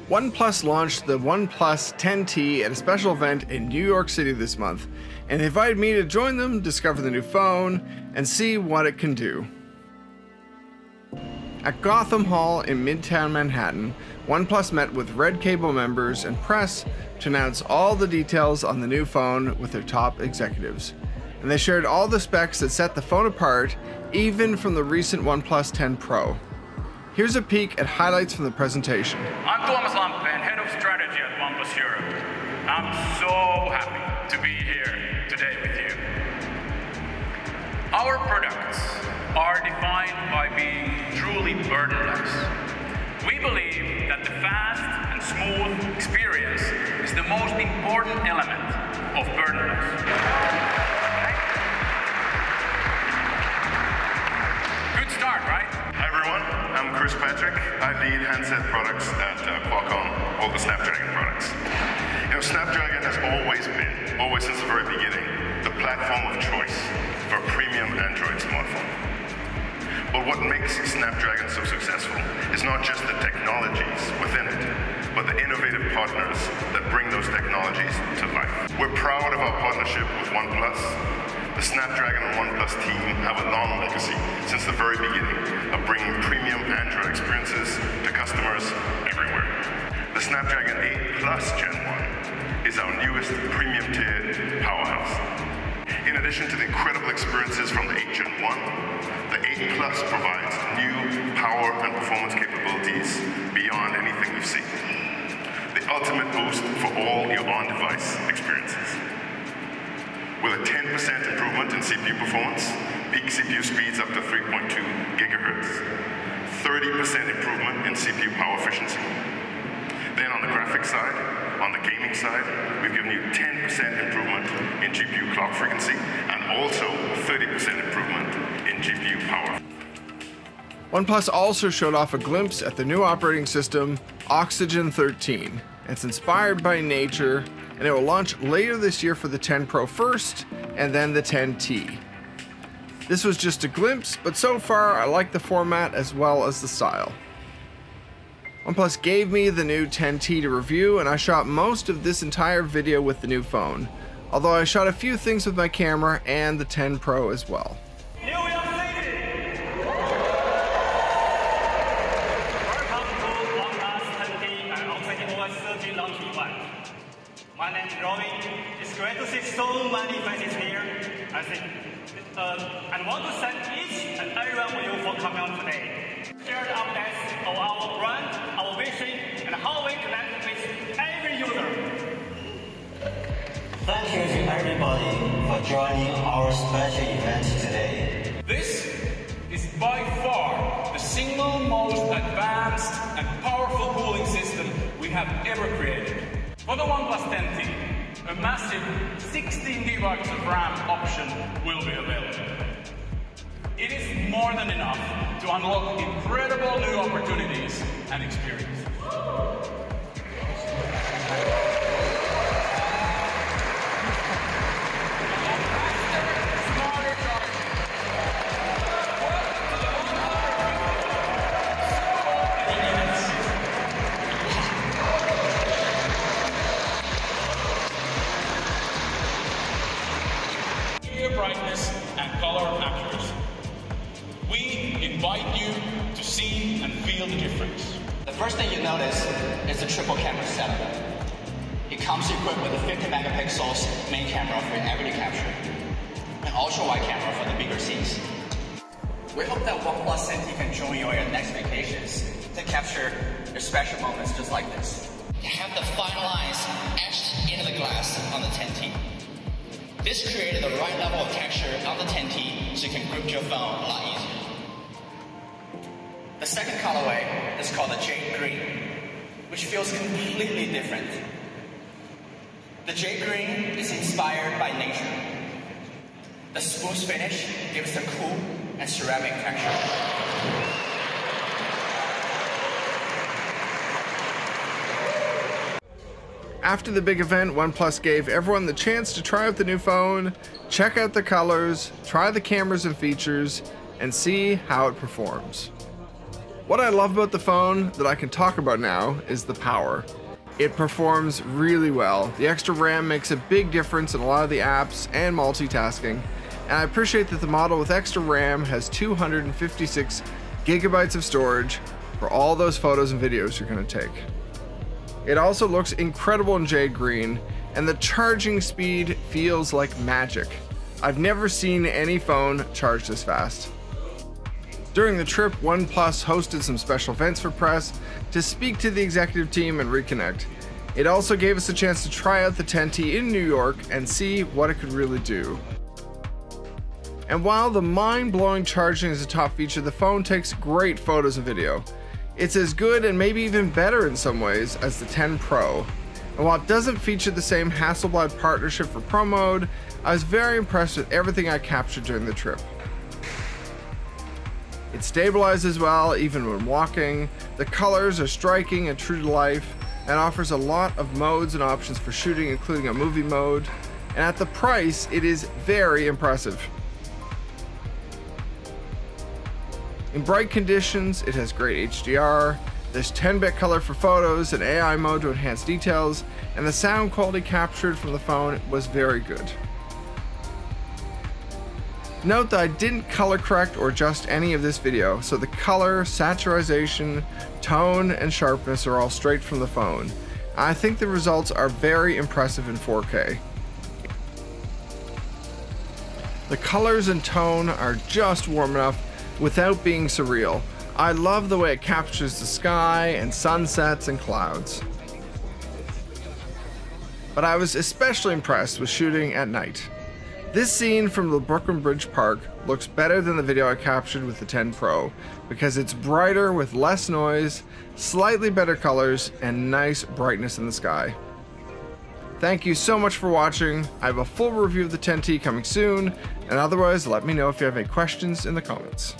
OnePlus launched the OnePlus 10T at a special event in New York City this month, and they invited me to join them, discover the new phone, and see what it can do. At Gotham Hall in Midtown Manhattan, OnePlus met with Red Cable members and press to announce all the details on the new phone with their top executives. And they shared all the specs that set the phone apart, even from the recent OnePlus 10 Pro. Here's a peek at highlights from the presentation. I'm Thomas Lampen, Head of Strategy at OnePlus Europe. I'm so happy to be here today with you. Our products are defined by being truly burdenless. We believe that the fast and smooth experience is the most important element of burdenless. Good start, right? Hi everyone, I'm Chris Patrick. I lead handset products at Qualcomm, all the Snapdragon products. You know, Snapdragon has always since the very beginning, the platform of choice for a premium Android smartphone. But what makes Snapdragon so successful is not just the technologies within it, but the innovative partners that bring those technologies to life. We're proud of our partnership with OnePlus. The Snapdragon and OnePlus team have a long legacy since the very beginning of bringing premium Android experiences to customers everywhere. The Snapdragon 8 Plus Gen 1 is our newest premium tier powerhouse. In addition to the incredible experiences from the 8 Gen 1, the 8 Plus provides new power and performance capabilities beyond anything we've seen. The ultimate boost for all your on-device experiences. With a 10% improvement in CPU performance, peak CPU speeds up to 3.2 gigahertz, 30% improvement in CPU power efficiency. Then on the graphics side, on the gaming side, we've given you 10% improvement in GPU clock frequency and also 30% improvement in GPU power. OnePlus also showed off a glimpse at the new operating system, Oxygen 13. It's inspired by nature, and it will launch later this year for the 10 Pro first, and then the 10T. This was just a glimpse, but so far I like the format as well as the style. OnePlus gave me the new 10T to review, and I shot most of this entire video with the new phone, although I shot a few things with my camera and the 10 Pro as well. My name is Robin. It's great to see so many faces here. I want to thank each and every one of you for coming on today. Share the updates of our brand, our vision, and how we connect with every user. Thank you to everybody for joining our special event today. This is by far the single most advanced and powerful cooling system we have ever created. For the OnePlus 10T, a massive 16 GB of RAM option will be available. It is more than enough to unlock incredible new opportunities and experiences. Brightness and color accuracy. We invite you to see and feel the difference. The first thing you notice is the triple camera setup. It comes equipped with a 50 megapixels main camera for everyday capture, an ultra-wide camera for the bigger scenes. We hope that OnePlus 10T can join you on your next vacations to capture your special moments just like this. You have the fine lines etched into the glass on the 10T. This created the right level of texture on the 10T so you can grip your phone a lot easier. The second colorway is called the Jade Green, which feels completely different. The Jade Green is inspired by nature. The smooth finish gives a cool and ceramic texture. After the big event, OnePlus gave everyone the chance to try out the new phone, check out the colors, try the cameras and features, and see how it performs. What I love about the phone that I can talk about now is the power. It performs really well. The extra RAM makes a big difference in a lot of the apps and multitasking, and I appreciate that the model with extra RAM has 256 gigabytes of storage for all those photos and videos you're going to take. It also looks incredible in jade green, and the charging speed feels like magic. I've never seen any phone charge this fast. During the trip, OnePlus hosted some special events for press to speak to the executive team and reconnect. It also gave us a chance to try out the 10T in New York and see what it could really do. And while the mind-blowing charging is a top feature, the phone takes great photos and video. It's as good and maybe even better in some ways as the 10 Pro. And while it doesn't feature the same Hasselblad partnership for Pro Mode, I was very impressed with everything I captured during the trip. It stabilizes well even when walking, the colors are striking and true to life, and offers a lot of modes and options for shooting, including a movie mode, and at the price it is very impressive. In bright conditions it has great HDR, there's 10-bit color for photos and AI mode to enhance details, and the sound quality captured from the phone was very good. Note that I didn't color correct or adjust any of this video, so the color, saturation, tone, and sharpness are all straight from the phone. I think the results are very impressive in 4K. The colors and tone are just warm enough without being surreal. I love the way it captures the sky and sunsets and clouds. But I was especially impressed with shooting at night. This scene from the Brooklyn Bridge Park looks better than the video I captured with the 10 Pro because it's brighter with less noise, slightly better colors, and nice brightness in the sky. Thank you so much for watching. I have a full review of the 10T coming soon, and otherwise let me know if you have any questions in the comments.